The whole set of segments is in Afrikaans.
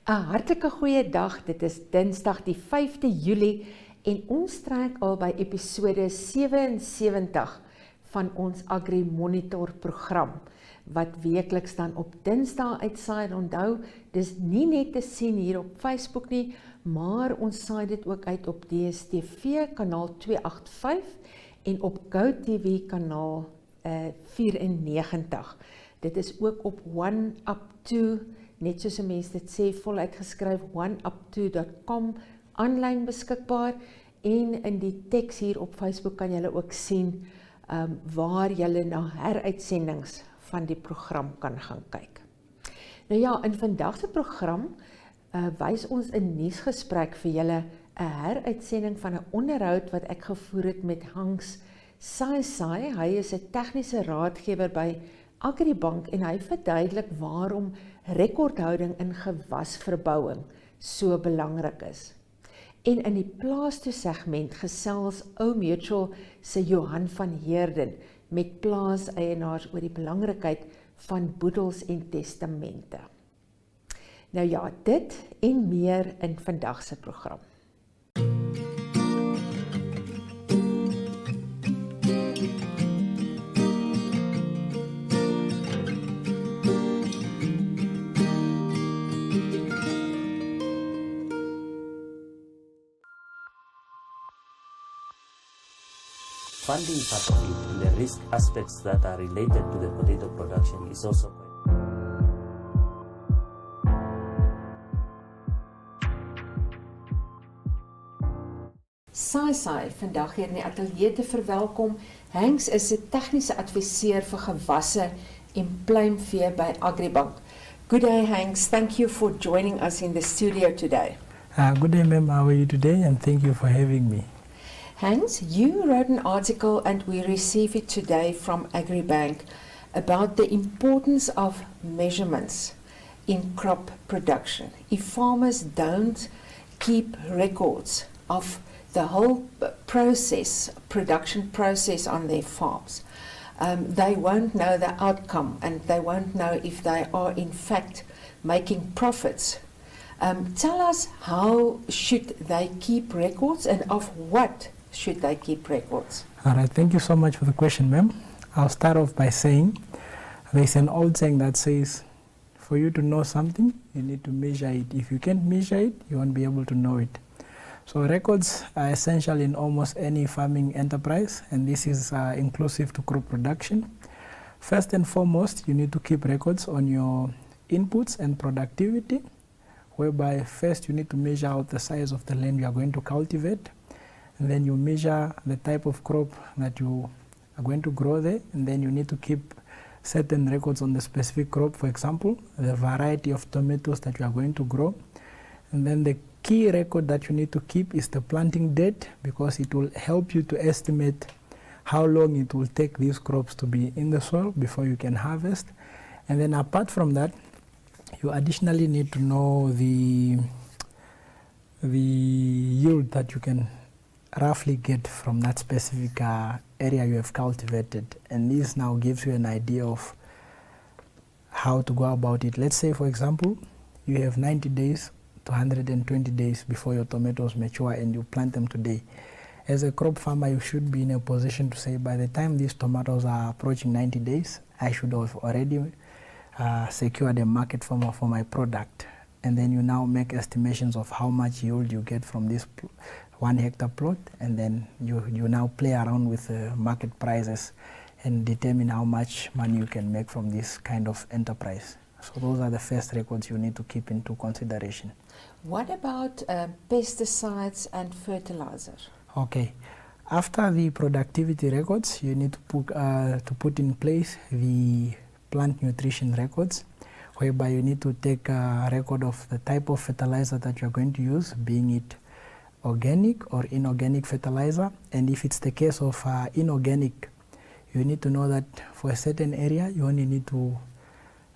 'n Hartlike goeie dag, dit is Dinsdag die 5de Julie en ons trek al by episode 77 van ons Agri Monitor program, wat weekliks dan op Dinsdag uitsaai. Onthou, dis nie net te sien hier op Facebook nie, maar ons saai dit ook uit op DStv kanaal 285 en op GoTV kanaal 94. Dit is ook op OneUp2, net soos 'n mens dit sê, voluit geskryf, oneup2.com, aanlyn beskikbaar, en in die teks hier op Facebook kan julle ook sien waar julle na heruitsendings van die program kan gaan kyk. Nou ja, in vandag se program wys ons 'n nuusgesprek vir julle 'n heruitsending van 'n onderhoud wat ek gevoer het met Hanks Saisai. Hy is 'n tegniese raadgewer by Agribank en hy verduidelik waarom rekordhouding in gewasverbouing so belangrik is. En in die Plaas Toe segment gesels ou mutual se Johann van Heerden met plaaseienaars oor die belangrikheid van boedels en testamente. Nou ja, dit en meer in vandag se program. Funding part of it and the risk aspects that are related to the potato production is also quite. Saisai vandag hier in die ateljee te verwelkom. Hanks is 'n tegniese adviseur vir gewasse en pluimvee by Agribank. Good day, Hanks. Thank you for joining us in the studio today. Good day, ma'am. How are you today? And thank you for having me. Hanks, you wrote an article and we receive it today from Agribank about the importance of measurements in crop production. If farmers don't keep records of the whole production process on their farms, they won't know the outcome and they won't know if they are in fact making profits. Tell us, how should they keep records and of what should they keep records? All right, thank you so much for the question, ma'am. I'll start off by saying there's an old saying that says, for you to know something, you need to measure it. If you can't measure it, you won't be able to know it. So records are essential in almost any farming enterprise, and this is inclusive to crop production. First and foremost, you need to keep records on your inputs and productivity, whereby first you need to measure out the size of the land you are going to cultivate, and then you measure the type of crop that you are going to grow there, and then you need to keep certain records on the specific crop, for example, the variety of tomatoes that you are going to grow. And then the key record that you need to keep is the planting date, because it will help you to estimate how long it will take these crops to be in the soil before you can harvest. And then apart from that, you additionally need to know the yield that you can roughly get from that specific area you have cultivated, and this now gives you an idea of how to go about it. Let's say, for example, you have 90 days to 120 days before your tomatoes mature and you plant them today. As a crop farmer, you should be in a position to say, by the time these tomatoes are approaching 90 days, I should have already secured a market for my product. And then you now make estimations of how much yield you get from this 1 hectare plot, and then you now play around with market prices and determine how much money you can make from this kind of enterprise. So those are the first records you need to keep into consideration. What about pesticides and fertilizer? Okay, after the productivity records, you need to put in place the plant nutrition records, whereby you need to take a record of the type of fertilizer that you're going to use, being it organic or inorganic fertilizer. And if it's the case of inorganic, you need to know that for a certain area you only need to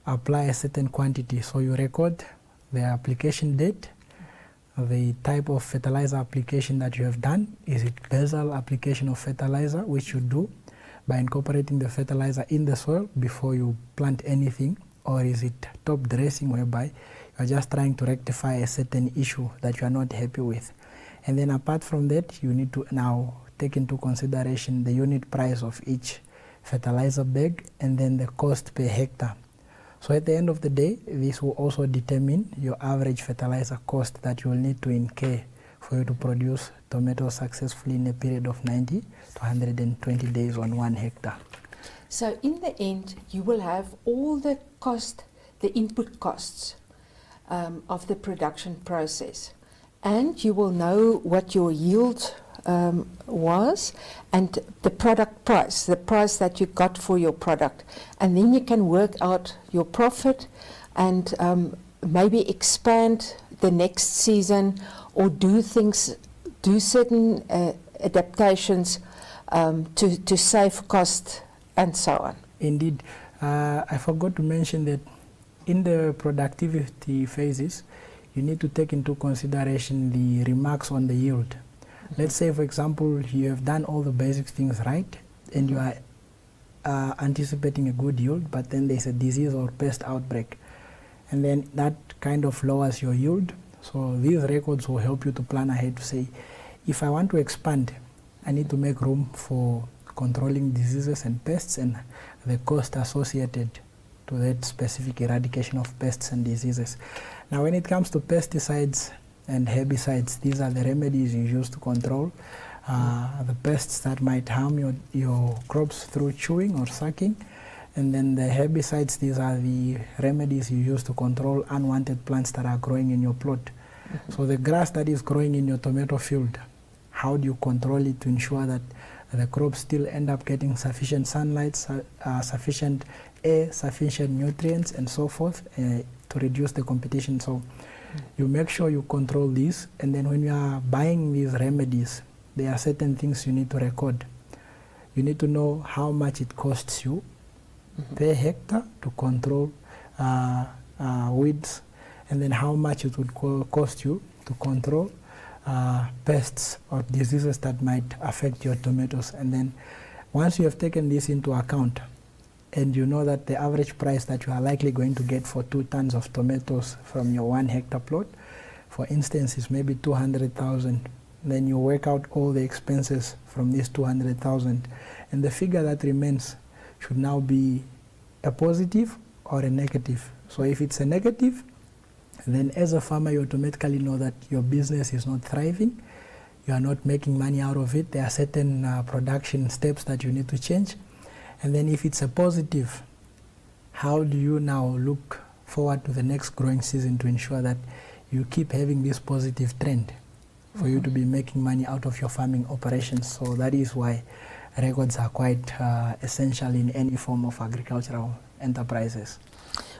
apply a certain quantity. So you record the application date, the type of fertilizer application that you have done. Is it basal application of fertilizer, which you do by incorporating the fertilizer in the soil before you plant anything, or is it top dressing, whereby You're just trying to rectify a certain issue that you are not happy with. And then apart from that, you need to now take into consideration the unit price of each fertilizer bag and then the cost per hectare. So at the end of the day, this will also determine your average fertilizer cost that you will need to incur for you to produce tomatoes successfully in a period of 90 to 120 days on 1 hectare. So in the end, you will have all the cost, the input costs of the production process. And you will know what your yield was and the product price, the price that you got for your product. And then you can work out your profit and maybe expand the next season or do certain adaptations to save cost and so on. Indeed. I forgot to mention that in the productivity phases, you need to take into consideration the remarks on the yield. Mm-hmm. Let's say, for example, you have done all the basic things right and you are anticipating a good yield, but then there's a disease or pest outbreak. And then that kind of lowers your yield. So these records will help you to plan ahead to say, if I want to expand, I need to make room for controlling diseases and pests and the cost associated to that specific eradication of pests and diseases. Now when it comes to pesticides and herbicides, these are the remedies you use to control the pests that might harm your crops through chewing or sucking. And then the herbicides, these are the remedies you use to control unwanted plants that are growing in your plot. Mm-hmm. So the grass that is growing in your tomato field, how do you control it to ensure that the crops still end up getting sufficient sunlight, sufficient air, sufficient nutrients and so forth to reduce the competition. So you make sure you control these, and then when you are buying these remedies, there are certain things you need to record. You need to know how much it costs you per hectare to control weeds, and then how much it would cost you to control pests or diseases that might affect your tomatoes. And then once you have taken this into account and you know that the average price that you are likely going to get for 2 tons of tomatoes from your 1 hectare plot, for instance, is maybe 200,000, then you work out all the expenses from this 200,000, and the figure that remains should now be a positive or a negative. So if it's a negative, then as a farmer you automatically know that your business is not thriving, you are not making money out of it, there are certain production steps that you need to change. And then if it's a positive, how do you now look forward to the next growing season to ensure that you keep having this positive trend for you to be making money out of your farming operations? So that is why records are quite essential in any form of agricultural enterprises.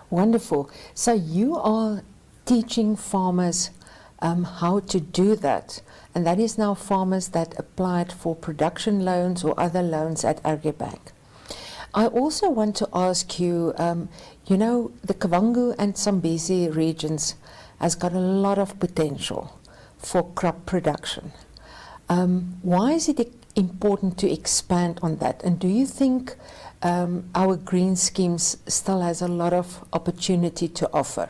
Wonderful. So you are teaching farmers how to do that, and that is now farmers that applied for production loans or other loans at Agribank. I also want to ask you, you know, the Kavango and Zambezi regions has got a lot of potential for crop production. Why is it important to expand on that? And do you think our green schemes still has a lot of opportunity to offer?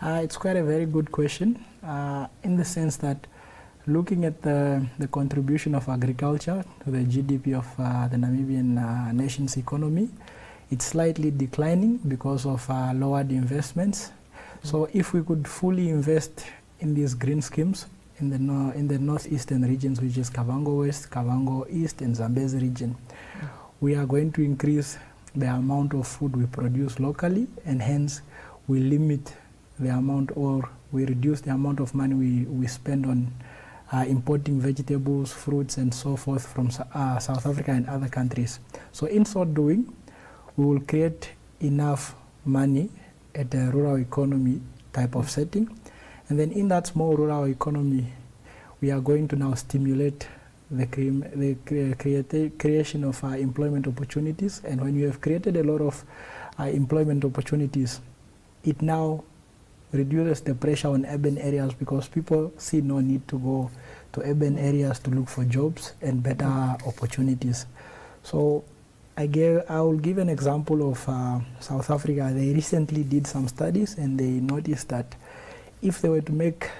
It's quite a very good question in the sense that looking at the contribution of agriculture to the GDP of the Namibian nation's economy, it's slightly declining because of lowered investments. So if we could fully invest in these green schemes in the northeastern regions, which is Kavango West, Kavango East and Zambezi region, we are going to increase the amount of food we produce locally, and hence we limit the amount, or we reduce the amount of money we spend on importing vegetables, fruits and so forth from South Africa and other countries. So in so doing, we will create enough money at a rural economy type of setting, and then in that small rural economy we are going to now stimulate the creation of employment opportunities. And when you have created a lot of employment opportunities, it now reduces the pressure on urban areas, because people see no need to go to urban areas to look for jobs and better opportunities. So I will give an example of South Africa. They recently did some studies and they noticed that if they were to make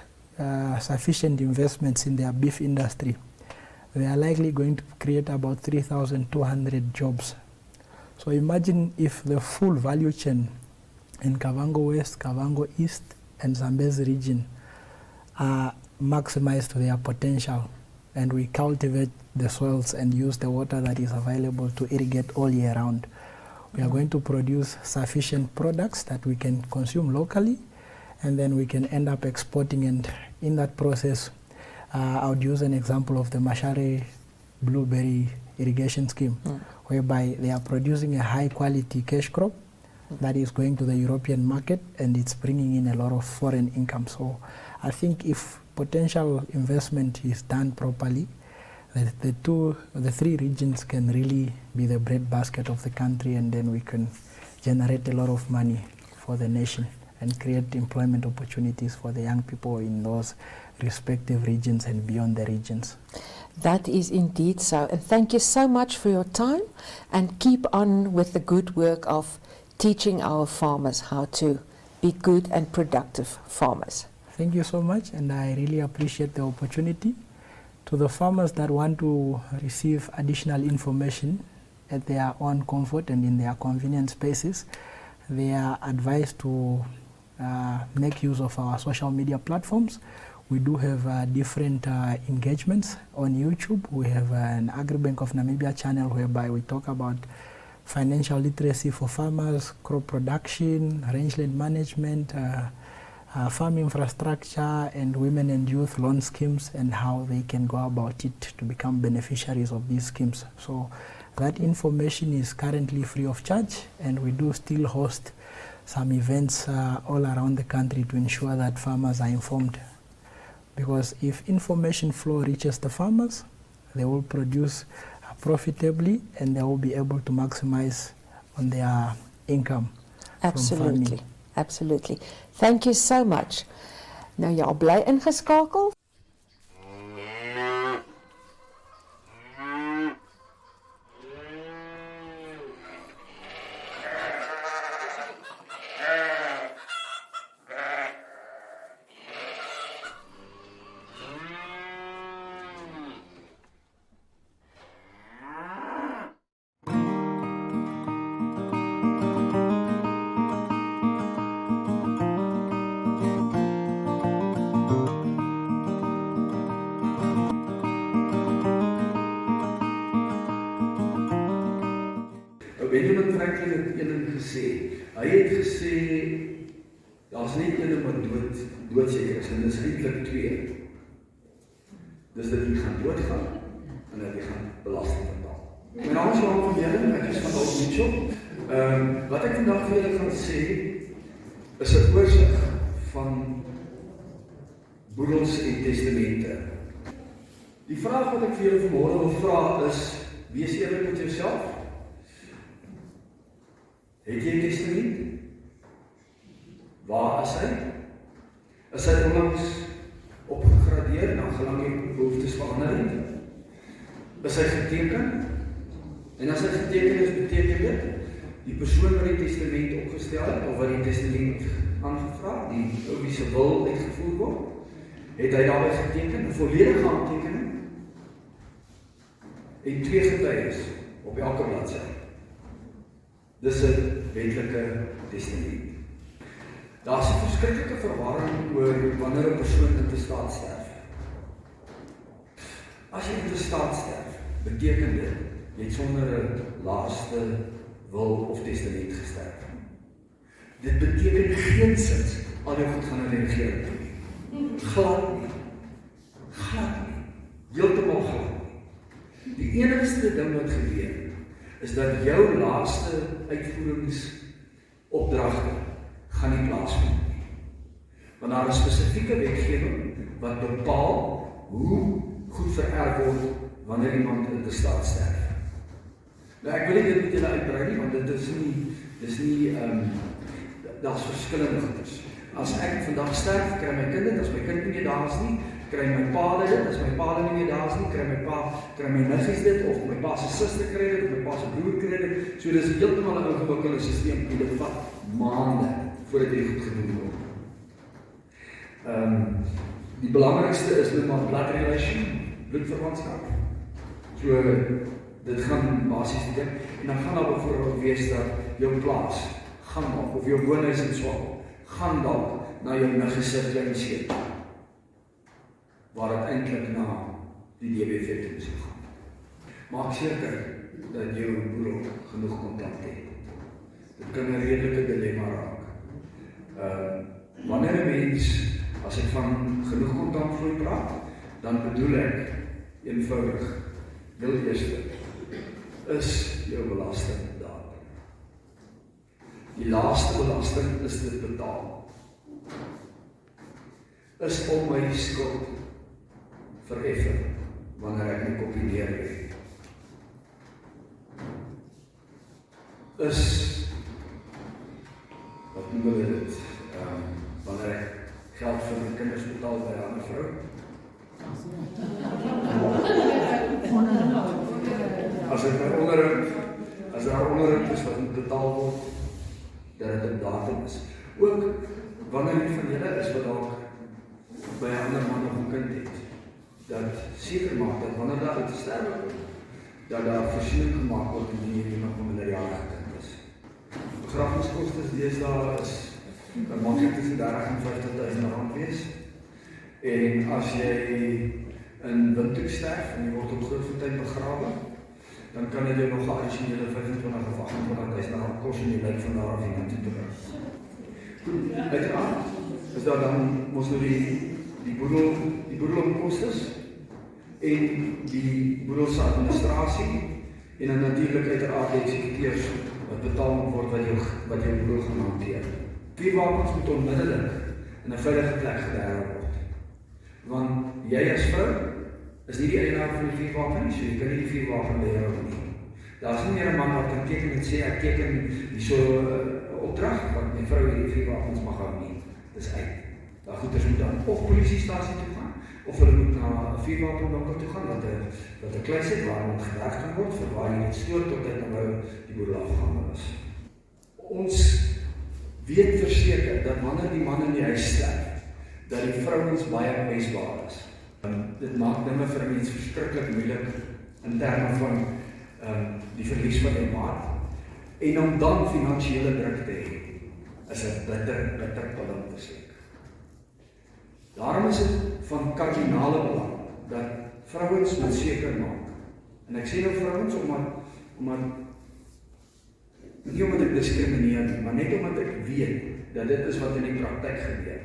sufficient investments in their beef industry, they are likely going to create about 3,200 jobs. So imagine if the full value chain in Kavango West, Kavango East and Zambezi region are maximized to their potential, and we cultivate the soils and use the water that is available to irrigate all year round. We are going to produce sufficient products that we can consume locally, and then we can end up exporting, and in that process I would use an example of the Mashare blueberry irrigation scheme, whereby they are producing a high quality cash crop that is going to the European market, and it's bringing in a lot of foreign income. So I think if potential investment is done properly, the three regions can really be the breadbasket of the country, and then we can generate a lot of money for the nation and create employment opportunities for the young people in those respective regions and beyond the regions. That is indeed so. And thank you so much for your time, and keep on with the good work of teaching our farmers how to be good and productive farmers. Thank you so much, and I really appreciate the opportunity. To the farmers that want to receive additional information at their own comfort and in their convenient spaces, they are advised to make use of our social media platforms. We do have different engagements on YouTube. We have an Agribank of Namibia channel whereby we talk about financial literacy for farmers, crop production, rangeland management, farm infrastructure, and women and youth loan schemes, and how they can go about it to become beneficiaries of these schemes. So that information is currently free of charge, and we do still host some events all around the country to ensure that farmers are informed. Because if information flow reaches the farmers, they will produce profitably, and they will be able to maximize on their income. Absolutely, absolutely. Thank you so much. Nou ja, bly ingeskakel. Benjamin Franklin het een ding gesê. Hy het gesê, daar's net een wat doodseker is, en dis eintlik twee. Dis dat jy gaan doodgaan, en dat jy gaan belasting betaal. My naam is Johann van Heerden, ek is van Monitor-blaaie. Wat ek vandag vir julle gaan sê, is 'n oorsig van boedels en testamente. Die vraag wat ek vir julle vanmôre wil vra is, wees eerlik met jouself. Het jy 'n testament? Waar is hy? Is hy onlangs opgegradeer na gelang die behoeftes verander het? Is hy geteken? En as hy geteken is, beteken dit die persoon wat die testament opgestel het, of wat die testament aangevra, die ou wie se wil uitgevoer word, het hy daarby geteken, 'n volledige handtekening en 2 getuies op elke bladsy. Dis 'n wetlike testament. Daar's 'n verskriklike verwarring oor wanneer 'n persoon intestaat sterf. As jy intestaat sterf, beteken dit jy het sonder 'n laaste wil of testament gesterf. Dit beteken geensins al jou goed gaan in die regering toe nie. Glad nie. Glad nie. Heeltemal glad nie. Die enigste ding wat gebeur is dat jou laaste uitvoeringsopdragte gaan nie plaasvind nie. Want daar is spesifieke wetgewing wat bepaal hoe goed vererf word wanneer iemand intestaat sterf. Nou ek wil nie dit met julle uitbrei nie, want dit is nie daar's verskillende goeders. As ek vandag sterf, kry my kind dit, as my kind nie daar is nie, kry my pa dit, as my pa nie meer daar is nie, kry my niggies dit, of my pa se suster kry dit, of my pa se broer kry dit, so dis heeltemal 'n ingewikkelde stelsel, en dit vat maande voordat dit goed gedoen word. Die belangrikste is nou maar blood relation, bloedverwantskap. So, dit gaan basies die ding, en dan gaan daar bijvoorbeeld wees dat jou plaas, gaan dalk, of jou woonhuis in Swak, gaan dalk na jou niggie klein seet, waar het eintlik na die DBV toe moet gaan. Maak seker dat jou boedel genoeg kontant het. Dit kan 'n redelike dilemma raak. Wanneer 'n mens, as ek van genoeg kontantvloei praat, dan bedoel ek eenvoudig, heel eerste, is jou belastingdatum. Die laaste belasting is dit betaal. Is al my skuld vereffer, wanneer ek my kopie neerleg. Wat noem hulle dit, wanneer ek geld vir my kinders betaal by 'n ander vrou? As daar onderhoud is wat moet betaal word, dat het 'n datum is. Ook wanneer die van julle is wat dalk by 'n ander man nog 'n kind het, dat seker maak dat wanneer daar iets sterwe word, dat daar voorsiening gemaak word indien jy nog 'n minderjarige kind is. Begrafeniskoste deesdae is maklik tussen 30 en 50.000 rand wees. En as jy in Windhoek sterf en jy word op Grootfontein begrawe, dan kan dit jou nog 'n addisionele 25 of 28.000 rand kos om die lijk van daar af hiernatoe te bring. Uiteraard is daar dan mos nou die boedelomkostes en die boedelse administrasie en dan natuurlik uiteraard die eksekuteurs wat betaal moet word wat jou boedel gaan hanteer. Vuurwapens moet onmiddellik in 'n veilige plek geberg word. Want jy as vrou is nie die eienaar van die vuurwapen nie, so jy kan nie die vuurwapen by jou nie. Daar is nie meer 'n man wat kan teken en sê ek teken hierso 'n opdrag want my vrou hierdie vuurwapens mag hou nie. Dis uit. Daar goeders moet dan of polisiestasie toe gaan of hulle moet na 'n vuurwapenwinkel toe gaan wat 'n kluis het waar dit geberg kan word vir waar jy dit stoor tot dit nou die boedel afgehandel is. Ons weet verseker dat wanneer die man in die huis sterf, dat die vrouens baie kwesbaar is. Dit maak dinge vir 'n mens verskriklik moeilik in terme van die verlies van die maat en om dan finansiële druk te hê, is 'n bitter pillen te sluk. Daarom is dit van kardinale belang dat vrouens moet seker maak. En ek sê nou vrouens nie omdat ek diskrimineer nie, maar net omdat ek weet dat dit is wat in die praktyk gebeur.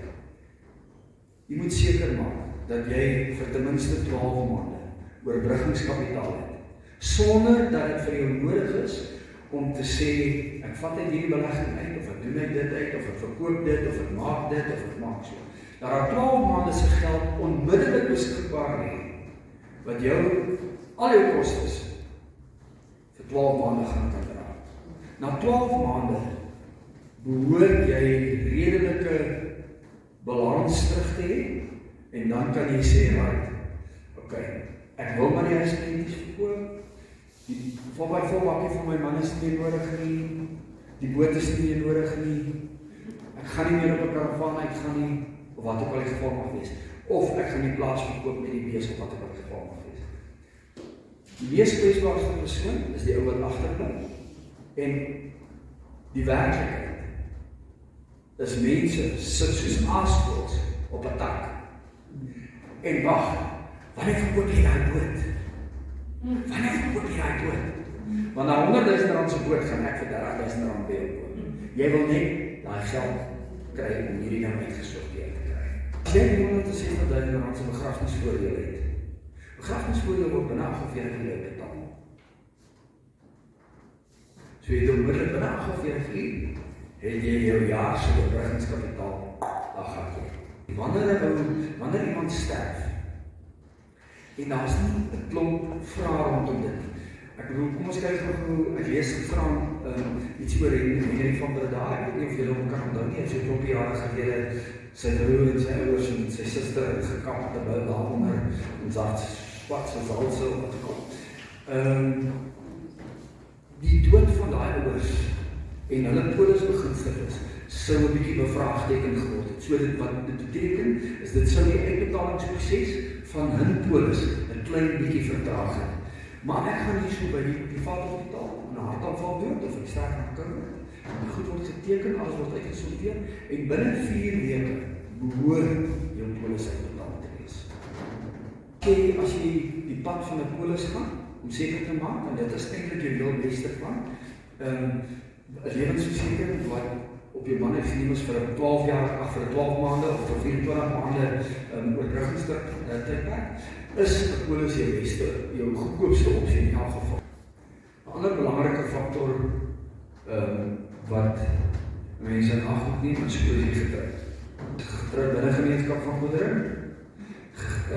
Jy moet seker maak dat jy vir ten minste 12 maande oorbrugingskapitaal het, sonder dat dit vir jou nodig is om te sê, ek vat uit hierdie belegging uit, of ek doen uit dit uit, of ek verkoop dit, of ek maak dit, of ek maak so. Daar 12 maande se geld onmiddellik beskikbaar hê, wat jou, al jou kostes, vir 12 maande gaan kan dra. Na 12 maande behoort jy redelike balans terug te hê, en dan kan jy sê, right, okay, ek wil maar die huiskleinties verkoop, die volbakkie van my man is nie nodig nie, die boot is nie nodig nie, ek gaan nie meer op 'n karavaan uitgaan nie, of wat ook al die geval mag wees, of ek gaan die plaas verkoop met die bees, of wat ook al die geval mag wees. Die mees kwesbaarste persoon is die ou wat agterbly, en die werklikheid is mense sit soos aasvoëls op 'n tak, en wag, wanneer verkoop jy daai boot? Wanneer verkoop jy daai boot? Want na 100.000 rand se boot gaan ek vir 30.000 rand by jou koop. Jy wil net daai geld kry om hierdie ding uitgesorteer te kry. As jy 160.000 rand se begrafnisvoordeel het, begrafnisvoordeel word binne 48 uur betaal. So jy het onmiddellik binne 48 uur, het jy jou jaar se oorbrugingskapitaal, daar gaan jy. Wanneer iemand sterf, en daar is nie 'n klomp vrae rondom dit. Ek bedoel, kom ons kyk nog, ek lees gevraagd iets oor Henry van Vrydae. Ek weet nie of julle hom kan onthou nie, so 'n klopie jare gelede sy broer en sy ouers en sy suster gekamp terwyl daaronder en swart se valse wat kom. Die dood van daai ouers en hulle polis begunstigdes sou 'n bietjie bevraagteken geword het. So dit wat dit beteken is dit sou die uitbetalingsproses van hun polis 'n klein bietjie vertraag het. Maar ek gaan hier so by die vaderhospitaal, 'n hartaanval dood of ek sterk aan kind. Die goed word geteken, alles word uitgesorteer en binne 4 weke behoort jou polis uitbetaal te wees. As jy die pad van 'n polis gaan om seker te maak, en dit is eintlik jou heel beste plan, 'n lewensversekering wat op jou man geneem is vir 'n 12 jaar, vir 12 maande of vir 24 maande oorbruggingsperk, is 'n polis jou beste, jou goedkoopste opsie in elk geval. 'n ander belangrike faktor wat mense in ag moet neem is getroud. Getroud binne gemeenskap van goedere,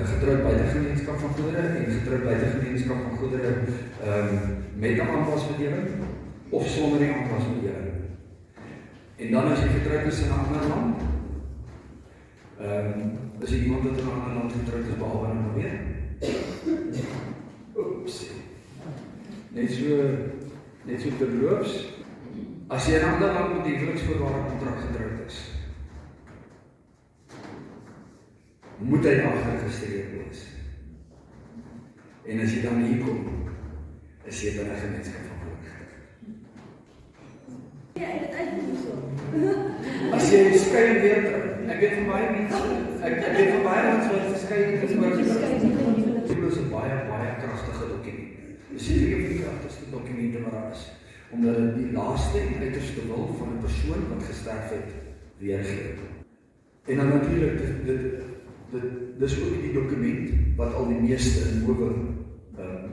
getroud buite gemeenskap van goedere en getroud buite gemeenskap van goedere met 'n aanpasbediening of sonder die aanpasbediening. En dan as jy getroud is in 'n ander land, is jy iemand wat in 'n ander land getroud is behalwe in Namibia? Oeps. Net so terloops. As jy in 'n ander land met die huweliksvoorwaarde kontrak getroud is, moet hy daar geregistreer wees. En as jy dan hier kom, is jy binne gemeenskap van geluk. As jy skei en weer trou, ek weet van baie mense, ek weet van baie mense wat skei en is oor dit is 'n baie kragtige dokument. Dis een van die kragtigste dokumente wat daar is, omdat dit die laaste en uiterste wil van 'n persoon wat gesterf het weergee. En dan natuurlik dis ook die dokument wat al die meeste in howe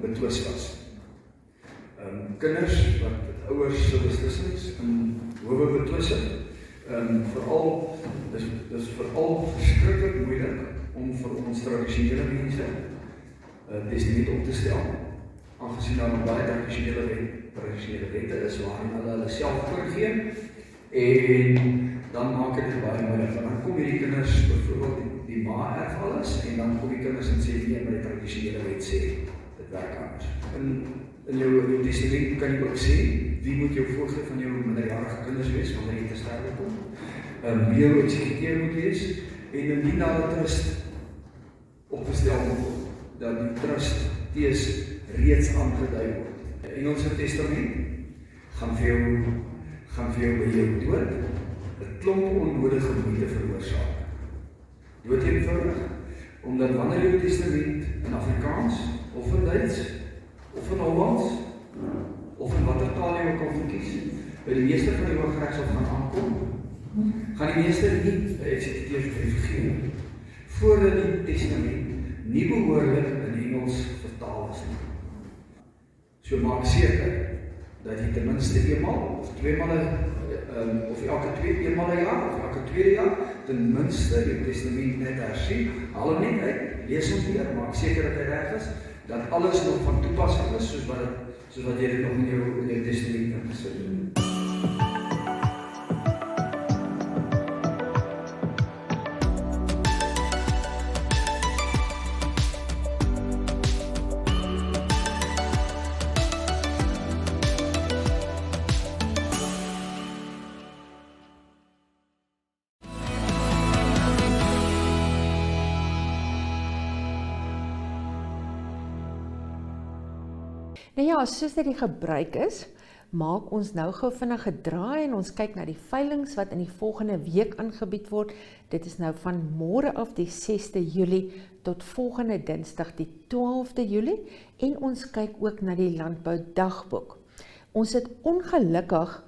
betwis was. Kinders wat ouers se beslissings in howe betwis het, dis veral verskriklik moeilik om vir ons tradisionele mense testament op te stel, aangesien daar baie tradisionele wette is waarin hulle self voorgee, en dan maak dit baie moeilik, want dan kom hierdie kinders byvoorbeeld die ma erf alles, en dan kom die kinders en sê nee, maar die tradisionele wet sê, dit werk anders. In jou testament kan jy ook sê, wie moet jou voorgee van jou minderjarige kinders wees, wanneer jy te sterwe kom, wie jou exekuteer moet wees, en indien daar 'n trust opgestel moet word, dat die trust tees reeds aangedui word. 'n Engelse testament gaan vir jou by jou dood 'n klomp onnodige moeite veroorsaak. Dood eenvoudig, omdat wanneer jou testament in Afrikaans, of in Duits, of in Hollands, of in watter taal jy ook al verkies, by die meeste van die Hooggeregshof gaan aankom, gaan die meeste nie 'n eksekuteersbrief gee, voordat die testament nie behoorlik in Engels vertaal is nie. So maak seker dat jy ten minste eenmaal of tweemaal of eenmaal 'n jaar of elke 2 jaar ten minste die testament net hersien, haal hom net uit, lees hom weer, maak seker dat hy reg is, dat alles nog van toepassing is soos wat jy dit nog in jou testament ingesit het. Nou ja, soos dit die gebruik is, maak ons nou gou vinnig 'n draai en ons kyk na die veilinge wat in die volgende week aangebied word. Dit is nou van môre af die 6de Julie tot volgende Dinsdag die 12de Julie en ons kyk ook na die landboudagboek. Ons het ongelukkig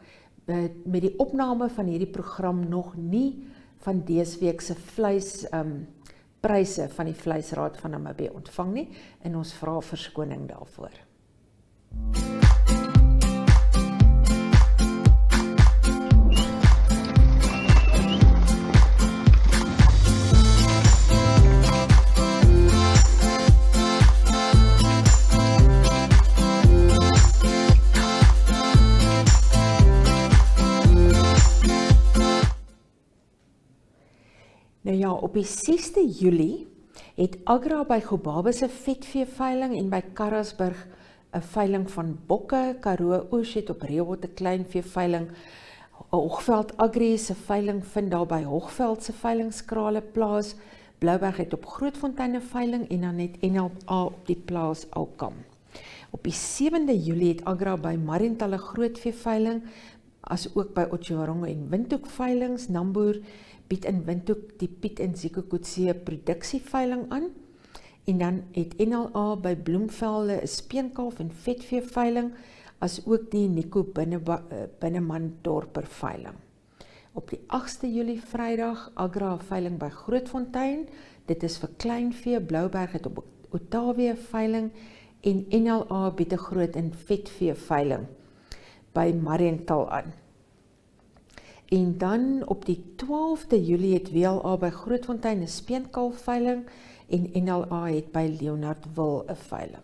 met die opname van hierdie program nog nie van dese week se vleis pryse van die Vleisraad van Namibië ontvang nie en ons vra verskoning daarvoor. Nou ja, op die 6de Julie het Agri by Gobabe se vetveeveiling en by Karasburg 'n veiling van bokke. Karoo Oos het op Rehoboth 'n klein veeveiling. Hoogveld Agri se veiling vind daar by Hoogveld se veilingskrale plaas. Blouberg het op Grootfontein 'n veiling en dan het NLA op die plaas Alkam. Op die 7de Julie het Agri by Mariental 'n groot veeveiling, as ook by Otjiwarongo en Windhoek veilings. Namboer bied in Windhoek die Piet en Zikokotse produksieveiling aan. En dan het NLA by Bloemvelde 'n speenkalf en vetveeveiling, as ook die Nico Binneman dorper veiling. Op die 8de Julie Vrydag, Agri veiling by Grootfontein. Dit is vir kleinvee. Blouberg het op Ottawee veiling en NLA bied 'n groot en vetvee veiling by Mariental aan. En dan op die 12de Julie het WLA by Grootfontein 'n speenkalf veiling en NLA het by Leonardwil 'n veiling.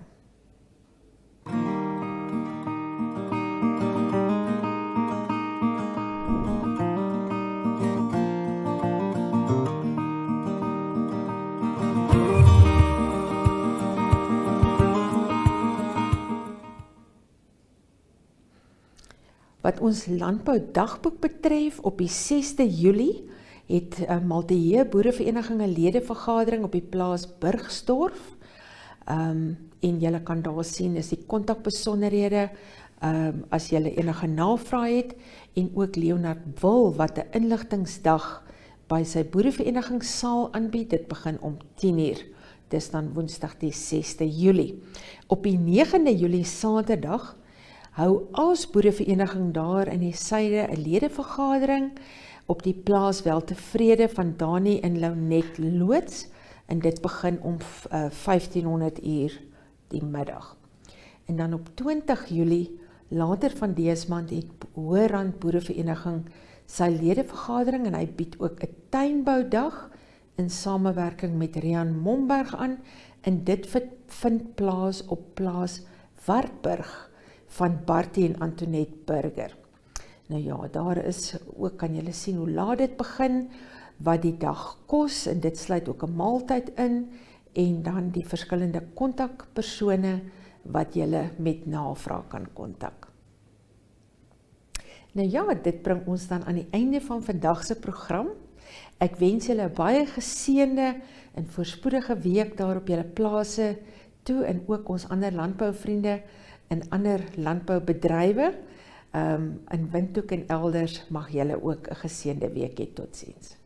Wat ons landboudagboek betref, op die 6de Julie het Malteë Boerevereniging 'n ledevergadering op die plaas Burgsdorf. En julle kan daar sien is die kontakbesonderhede as julle enige navrae het, en ook Leonard Wil wat 'n inligtingsdag by sy boerevereniging saal aanbied. Dit begin om 10:00. Dis dan Woensdag die 6de Julie. Op die 9de Julie Saterdag hou Aas Boerevereniging daar in die suide 'n ledevergadering op die plaas Weltevrede van Dani en Lounet loods, en dit begin om 1500 uur die middag. En dan op 20 Julie, later van dese maand, het Hoërand Boerevereniging sy ledevergadering en hy bied ook 'n tuinboudag in samewerking met Rian Momberg aan, en dit vind plaas op plaas Wartburg van Bartie en Antoinette Burger. Nou ja, daar is ook, kan julle sien hoe laat dit begin, wat die dag kos, en dit sluit ook 'n maaltyd in, en dan die verskillende kontakpersone wat julle met navraag kan kontak. Nou ja, dit bring ons dan aan die einde van vandag se program. Ek wens julle 'n baie geseënde en voorspoedige week daar op julle plase toe, en ook ons ander landbouvriende en ander landboubedrywe in Windhoek en elders, mag julle ook 'n geseënde week hê. Totsiens.